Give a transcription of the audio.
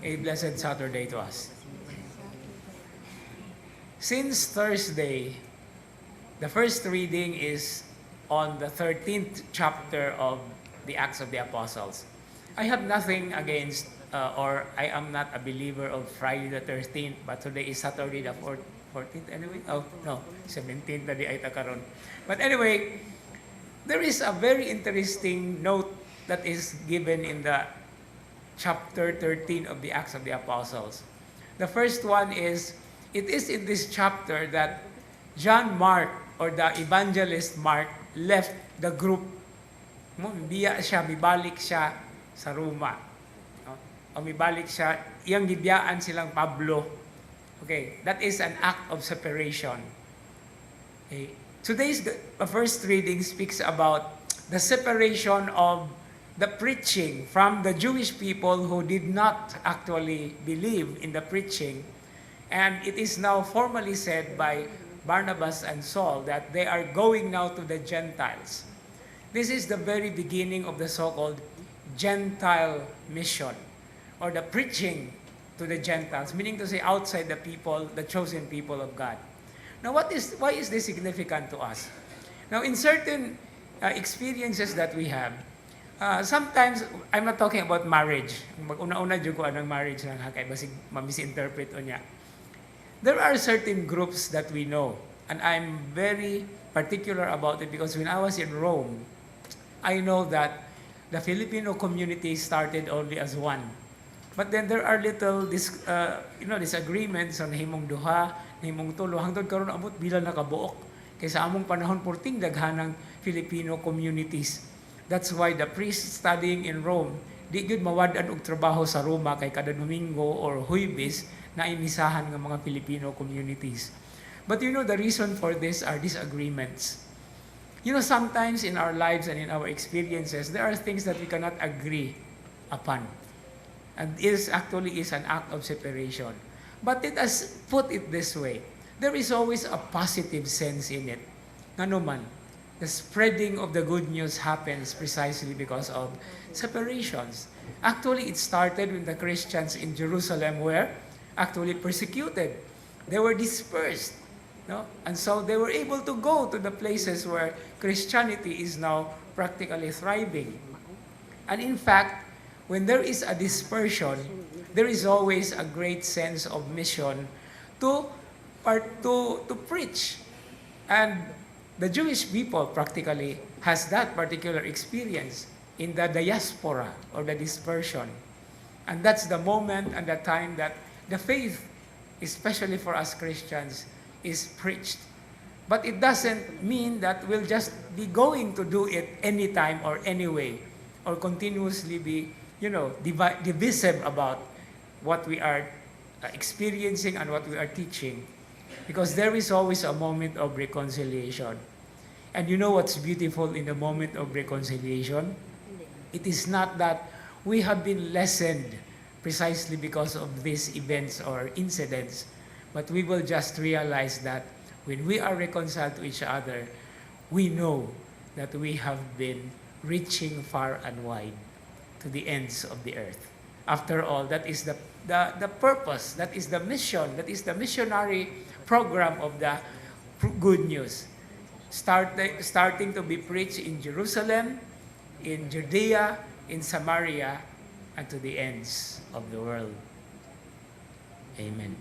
A blessed Saturday to us. Since Thursday, the first reading is on the 13th chapter of the Acts of the Apostles. I have nothing against, or I am not a believer of Friday the 13th, but today is Saturday the 14th anyway? Oh, no, 17th na di ay takaron. But anyway, there is a very interesting note that is given in the chapter 13 of the Acts of the Apostles. The first one is, it is in this chapter that John Mark, or the evangelist Mark, left the group. Biya siya, mibalik siya sa Roma. O mibalik siya, iyang gibiyaan silang Pablo. Okay, that is an act of separation. Okay. Today's first reading speaks about the separation of the preaching from the Jewish people who did not actually believe in the preaching. And it is now formally said by Barnabas and Saul that they are going now to the Gentiles. This is the very beginning of the so-called Gentile mission, or the preaching to the Gentiles, meaning to say outside the people, the chosen people of God. Now, why is this significant to us? Now, in certain experiences that we have, sometimes, I'm not talking about marriage. Mag-una-una dyan ko anong marriage lang hakay, basig ma-misinterpret o niya. There are certain groups that we know, and I'm very particular about it because when I was in Rome, I know that the Filipino community started only as one. But then there are little disagreements on himong duha, himong tulo, hangtod karon abot bilang nakabuok. Kaysa among panahon purting daghanang Filipino communities. That's why the priests studying in Rome, di gyud mawad-an og trabaho sa Roma kay kada Domingo or Huwebes na imisahan ng mga Filipino communities. But you know, the reason for this are disagreements. You know, sometimes in our lives and in our experiences, there are things that we cannot agree upon. And this actually is an act of separation. But let us put it this way. There is always a positive sense in it. Nga naman, the spreading of the good news happens precisely because of separations. Actually, it started when the Christians in Jerusalem were actually persecuted. They were dispersed. No? And so they were able to go to the places where Christianity is now practically thriving. And in fact, when there is a dispersion, there is always a great sense of mission to preach. And the Jewish people practically has that particular experience in the diaspora or the dispersion. And that's the moment and the time that the faith, especially for us Christians, is preached. But it doesn't mean that we'll just be going to do it anytime or anyway, or continuously be, divisive about what we are experiencing and what we are teaching. Because there is always a moment of reconciliation. And you know what's beautiful in the moment of reconciliation? It is not that we have been lessened precisely because of these events or incidents, but we will just realize that when we are reconciled to each other, we know that we have been reaching far and wide to the ends of the earth. After all, that is the purpose, that is the mission, that is the missionary program of the good news. Starting to be preached in Jerusalem, in Judea, in Samaria, and to the ends of the world. Amen.